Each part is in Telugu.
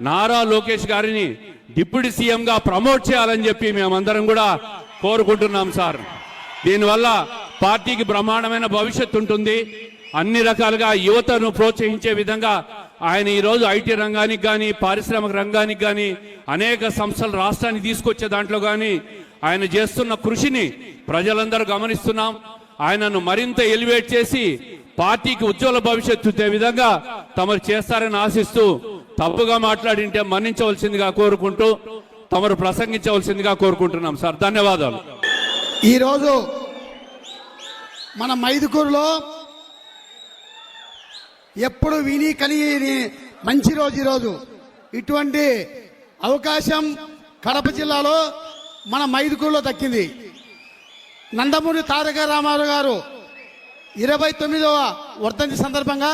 నారా లోకేష్ గారిని డిప్యూటీ సీఎంగా ప్రమోట్ చేయాలని చెప్పి మేమందరం కూడా కోరుకుంటున్నాం సార్. దీనివల్ల పార్టీకి బ్రహ్మాండమైన భవిష్యత్తు ఉంటుంది. అన్ని రకాలుగా యువతను ప్రోత్సహించే విధంగా ఆయన ఈరోజు ఐటీ రంగానికి కానీ పారిశ్రామిక రంగానికి కానీ అనేక సంస్థలు రాష్ట్రానికి తీసుకొచ్చే దాంట్లో కానీ ఆయన చేస్తున్న కృషిని ప్రజలందరూ గమనిస్తున్నాం. ఆయనను మరింత ఎలివేట్ చేసి పార్టీకి ఉజ్వల భవిష్యత్తు ఇచ్చే విధంగా తమరు చేస్తారని ఆశిస్తూ తప్పుగా మాట్లాడింటే మన్నించవలసిందిగా కోరుకుంటూ తమరు ప్రసంగించవలసిందిగా కోరుకుంటున్నాం సార్. ధన్యవాదాలు. ఈరోజు మన మైదుకూరులో ఎప్పుడు విని కని మంచి రోజు ఈరోజు. ఇటువంటి అవకాశం కడప జిల్లాలో మన మైదుకూరులో దక్కింది. నందమూరి తారక రామారావు గారు 29వ వర్ధంతి సందర్భంగా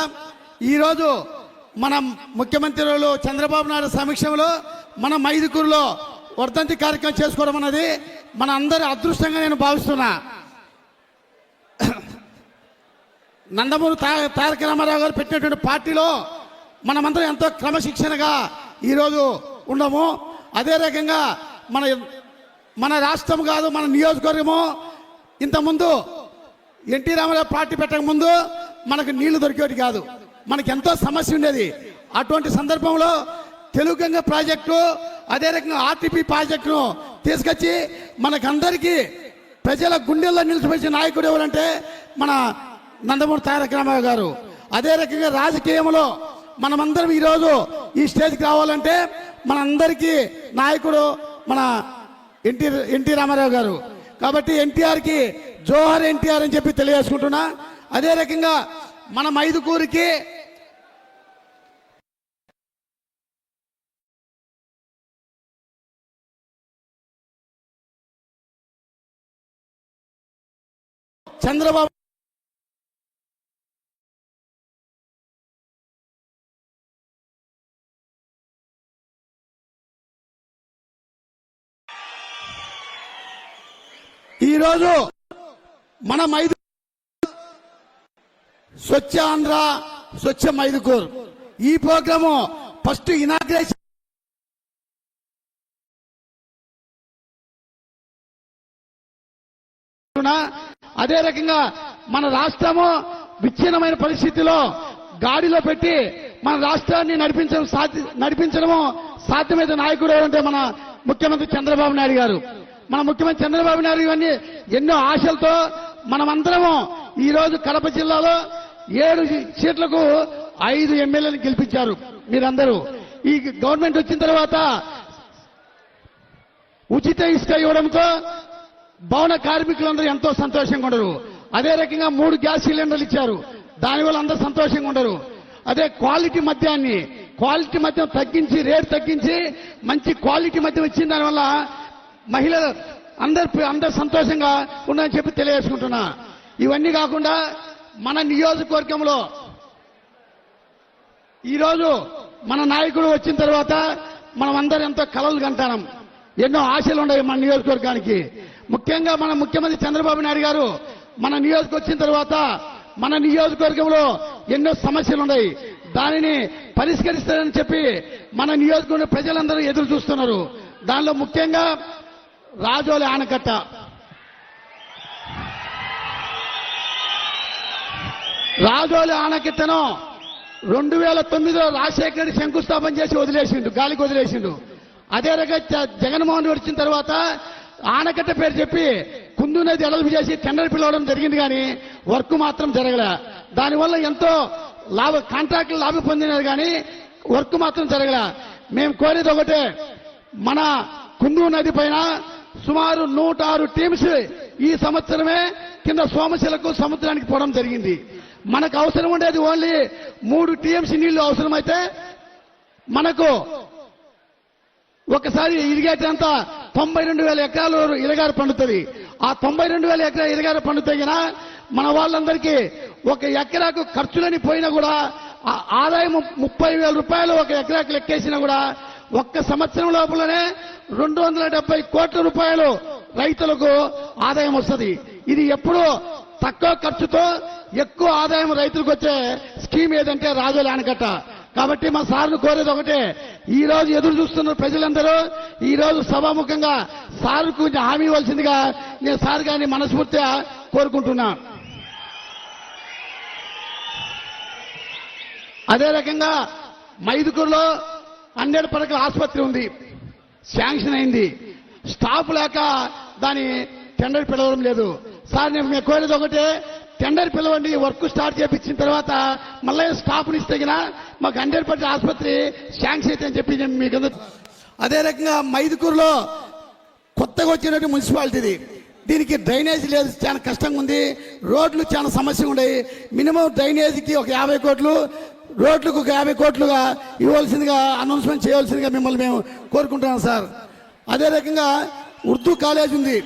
ఈరోజు మన ముఖ్యమంత్రులు చంద్రబాబు నాయుడు సమక్షంలో మన మైదుకూరులో వర్ధంతి కార్యక్రమం చేసుకోవడం అనేది మన అందరి అదృష్టంగా నేను భావిస్తున్నా. నందమూరి తారక రామారావు గారు పెట్టినటువంటి పార్టీలో మనమందరం ఎంతో క్రమశిక్షణగా ఈరోజు ఉండము. అదే రకంగా మన రాష్ట్రం కాదు, మన నియోజకవర్గము ఇంతకుముందు ఎన్టీ రామారావు పార్టీ పెట్టక ముందు మనకు నీళ్లు దొరికేటి కాదు, మనకి ఎంతో సమస్య ఉండేది. అటువంటి సందర్భంలో తెలుగు గంగ ప్రాజెక్టు అదే రకంగా ఆర్టీపీ ప్రాజెక్టును తీసుకొచ్చి మనకందరికీ ప్రజల గుండెల్లో నిలిచిపోయిన నాయకుడు ఎవరంటే మన నందమూరి తారక రామారావు గారు. అదే రకంగా రాజకీయంలో మనమందరం ఈరోజు ఈ స్టేజ్కి రావాలంటే మనందరికీ నాయకుడు మన ఎన్టీ రామారావు గారు. కాబట్టి ఎన్టీఆర్కి జోహర్ ఎన్టీఆర్ అని చెప్పి తెలియజేసుకుంటున్నా. అదే రకంగా మన మైదుకూరికి చంద్రబాబు ఈరోజు మన స్వచ్ఛ ఆంధ్ర స్వచ్ఛ మైదుకూర్ ఈ ప్రోగ్రాము ఫస్ట్ ఇనాగ్రేషన్ అదే రకంగా మన రాష్ట్రము విచ్ఛిన్నమైన పరిస్థితిలో గాడిలో పెట్టి మన రాష్ట్రాన్ని నడిపించడము సాధ్యమైన నాయకుడు ఎవరంటే మన ముఖ్యమంత్రి చంద్రబాబు నాయుడు గారు. మన ముఖ్యమంత్రి చంద్రబాబు నాయుడు గారిని ఎన్నో ఆశలతో మనమందరము ఈ రోజు కడప జిల్లాలో 7 సీట్లకు 5 ఎమ్మెల్యేలు గెలిపించారు. మీరందరూ ఈ గవర్నమెంట్ వచ్చిన తర్వాత ఉచిత ఇసుక ఇవ్వడంతో భవన కార్మికులందరూ ఎంతో సంతోషంగా ఉండరు. అదే రకంగా 3 గ్యాస్ సిలిండర్లు ఇచ్చారు, దానివల్ల అందరూ సంతోషంగా ఉండరు. అదే క్వాలిటీ మద్యం తగ్గించి రేటు తగ్గించి మంచి క్వాలిటీ మద్యం ఇచ్చిన దానివల్ల మహిళలు అందరు సంతోషంగా ఉన్నారని చెప్పి తెలియజేసుకుంటున్నా. ఇవన్నీ కాకుండా మన నియోజకవర్గంలో ఈరోజు మన నాయకుడు వచ్చిన తర్వాత మనం అందరం ఎంతో కలలు కంటాం, ఎన్నో ఆశలు ఉన్నాయి మన నియోజకవర్గానికి. ముఖ్యంగా మన ముఖ్యమంత్రి చంద్రబాబు నాయుడు గారు మన నియోజకవర్గం వచ్చిన తర్వాత మన నియోజకవర్గంలో ఎన్నో సమస్యలు ఉన్నాయి, దానిని పరిష్కరిస్తారని చెప్పి మన నియోజకవర్గ ప్రజలందరూ ఎదురు చూస్తున్నారు. దానిలో ముఖ్యంగా రాజోలి ఆనకట్ట. రాజోలి ఆనకట్టను 2009లో రాజశేఖర రెడ్డి శంకుస్థాపన చేసి వదిలేసిండు, గాలికి వదిలేసిండు. అదే రకంగా జగన్మోహన్ రెడ్డి వచ్చిన తర్వాత ఆనకట్ట పేరు చెప్పి కుందు నది ఎడల్పు చేసి టెండర్ పిలవడం జరిగింది, కానీ వర్క్ మాత్రం జరగలే. దానివల్ల ఎంతో కాంట్రాక్టులు లాభం పొందినారు, కానీ వర్క్ మాత్రం జరగలే. మేము కోరేది ఒకటే, మన కుందు నది పైన సుమారు 106 టీమ్స్ ఈ సంవత్సరమే కింద సోమశిలకు సముద్రానికి పోవడం జరిగింది. మనకు అవసరం ఉండేది ఓన్లీ 3 టీఎంసీ నీళ్లు అవసరమైతే మనకు ఒకసారి ఇరిగేట్ అంతా 92,000 ఎకరాలు ఇరగారు పండుతుంది. ఆ 92,000 ఎకరాలు ఇరగారు పండుతాయినా మన వాళ్ళందరికీ ఒక ఎకరాకు ఖర్చులని పోయినా కూడా ఆదాయం 30,000 రూపాయలు ఒక ఎకరాకు లెక్కేసినా కూడా ఒక్క సంవత్సరం లోపలనే 270 కోట్ల రూపాయలు రైతులకు ఆదాయం వస్తుంది. ఇది ఎప్పుడూ తక్కువ ఖర్చుతో ఎక్కువ ఆదాయం రైతులకు వచ్చే స్కీమ్ ఏదంటే రాజోలి ఆనకట్ట. కాబట్టి మా సార్ను కోరేది ఒకటే, ఈ రోజు ఎదురు చూస్తున్న ప్రజలందరూ ఈ రోజు సభాముఖంగా సార్ కొంచెం హామీ ఇవ్వాల్సిందిగా నేను సార్ గారిని మనస్ఫూర్తిగా కోరుకుంటున్నా. అదే రకంగా మైదుకూరులో 100 పడకల ఆసుపత్రి ఉంది, శాంక్షన్ అయింది. స్టాఫ్ లేక దాని టెండర్ పిలవడం లేదు. సార్ నేను కోరేది ఒకటే, టెండర్ పిలవండి, వర్క్ స్టార్ట్ చేయించిన తర్వాత మళ్ళీ స్టాఫ్ని ఇస్తే మాకు 100 పడకల ఆసుపత్రి శాంక్షన్ అయితే అని చెప్పి నేను మీకు. అదే రకంగా మైదుకూరులో కొత్తగా వచ్చినట్టు మున్సిపాలిటీది, దీనికి డ్రైనేజ్ లేదు, చాలా కష్టంగా ఉంది. రోడ్లు చాలా సమస్య ఉన్నాయి. మినిమం డ్రైనేజీకి ఒక 50 కోట్లు, రోడ్లకు ఒక 50 కోట్లుగా ఇవ్వాల్సిందిగా అనౌన్స్మెంట్ చేయవలసిందిగా మిమ్మల్ని మేము కోరుకుంటున్నాం సార్. అదే రకంగా ఉర్దూ కాలేజ్ ఉంది,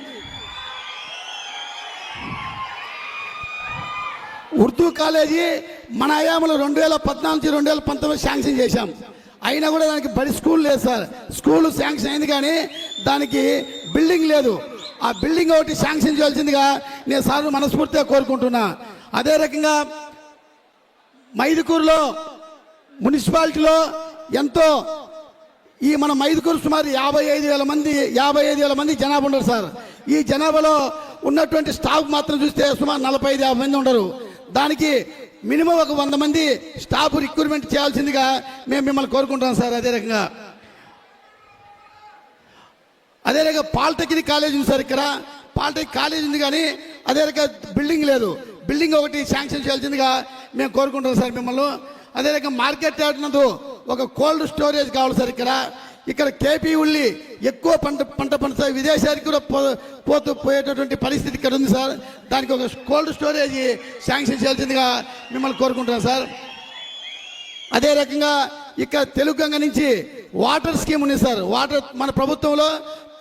ఉర్దూ కాలేజీ మన హయాంలో 2014-2019 శాంక్షన్ చేశాం. అయినా కూడా దానికి బడి స్కూల్ లేదు సార్. స్కూల్ శాంక్షన్ అయింది కానీ దానికి బిల్డింగ్ లేదు. ఆ బిల్డింగ్ ఒకటి శాంక్షన్ చేయాల్సిందిగా నేను సార్ మనస్ఫూర్తిగా కోరుకుంటున్నా. అదే రకంగా మైదుకూరులో మున్సిపాలిటీలో ఎంతో ఈ మన మైదుకూరు సుమారు 55,000 మంది జనాభా ఉండరు సార్. ఈ జనాభాలో ఉన్నటువంటి స్టాఫ్ మాత్రం చూస్తే సుమారు 45-50 మంది ఉండరు. దానికి మినిమం ఒక 100 మంది స్టాఫ్ రిక్రూట్మెంట్ చేయాల్సిందిగా మేము మిమ్మల్ని కోరుకుంటాం సార్. అదే రకంగా పాలిటెక్నిక్ కాలేజ్ ఉంది సార్. ఇక్కడ పాలిటెక్నిక్ కాలేజ్ ఉంది కానీ అదే రకంగా బిల్డింగ్ లేదు. బిల్డింగ్ ఒకటి శాంక్షన్ చేయాల్సిందిగా మేము కోరుకుంటాం సార్ మిమ్మల్ని. అదే రకంగా మార్కెట్ యార్డ్ నందు ఒక కోల్డ్ స్టోరేజ్ కావాలి సార్. ఇక్కడ కేపీ ఉల్లి ఎక్కువ పంట పండుతాయి, విదేశానికి కూడా పోయేటటువంటి పరిస్థితి ఇక్కడ ఉంది సార్. దానికి ఒక కోల్డ్ స్టోరేజ్ శాంక్షన్ చేయాల్సిందిగా మిమ్మల్ని కోరుకుంటున్నాం సార్. అదే రకంగా ఇక్కడ తెలుగంగ నుంచి వాటర్ స్కీమ్ ఉంది సార్. వాటర్ మన ప్రభుత్వంలో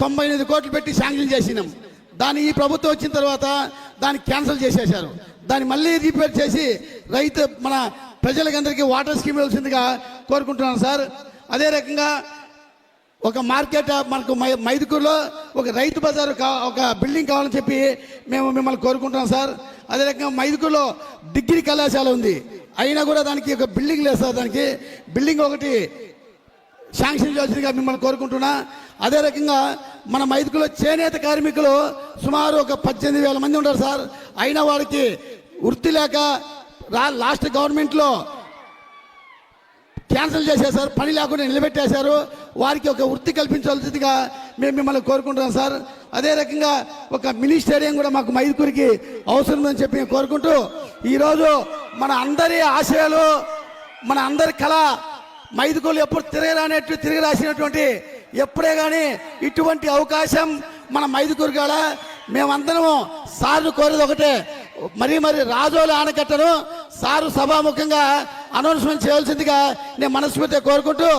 98 కోట్లు పెట్టి శాంక్షన్ చేసినాం. దాన్ని ఈ ప్రభుత్వం వచ్చిన తర్వాత దాన్ని క్యాన్సిల్ చేసేశారు. దాన్ని మళ్ళీ రిపేర్ చేసి మన ప్రజలకందరికీ వాటర్ స్కీమ్ ఇవ్వాల్సిందిగా కోరుకుంటున్నాను సార్. అదే రకంగా ఒక మార్కెట్ మనకు మైదుకూరులో ఒక రైతు బజారు ఒక బిల్డింగ్ కావాలని చెప్పి మేము మిమ్మల్ని కోరుకుంటున్నాం సార్. అదే రకంగా మైదుకూరులో డిగ్రీ కళాశాల ఉంది, అయినా కూడా దానికి ఒక బిల్డింగ్ లేదు సార్. దానికి బిల్డింగ్ ఒకటి శాంక్షన్ చేయాల్సిందిగా మిమ్మల్ని కోరుకుంటున్నా. అదే రకంగా మన మైదుకూరులో చేనేత కార్మికులు సుమారు ఒక 18,000 మంది ఉంటారు సార్. అయినా వారికి వృత్తి లేక లాస్ట్ గవర్నమెంట్లో క్యాన్సిల్ చేసేసారు, పని లేకుండా నిలబెట్టేశారు. వారికి ఒక వృత్తి కల్పించాల్సిందిగా మేము మిమ్మల్ని కోరుకుంటున్నాం సార్. అదే రకంగా ఒక మినీ స్టేడియం కూడా మాకు మైదుకూరికి అవసరం ఉందని చెప్పి కోరుకుంటూ, ఈరోజు మన అందరి ఆశయాలు, మన అందరి కళ మైదుకూరు ఎప్పుడు తిరిగి రాసినటువంటి ఎప్పుడే కానీ ఇటువంటి అవకాశం మన మైదుకూరు కాడ మేమందరము సార్ను కోరేది ఒకటే, మరి రాజోల ఆనకట్టను సారు సభాముఖంగా అనౌన్స్మెంట్ చేయాల్సిందిగా నేను మనస్ఫూర్తిగా కోరుకుంటూ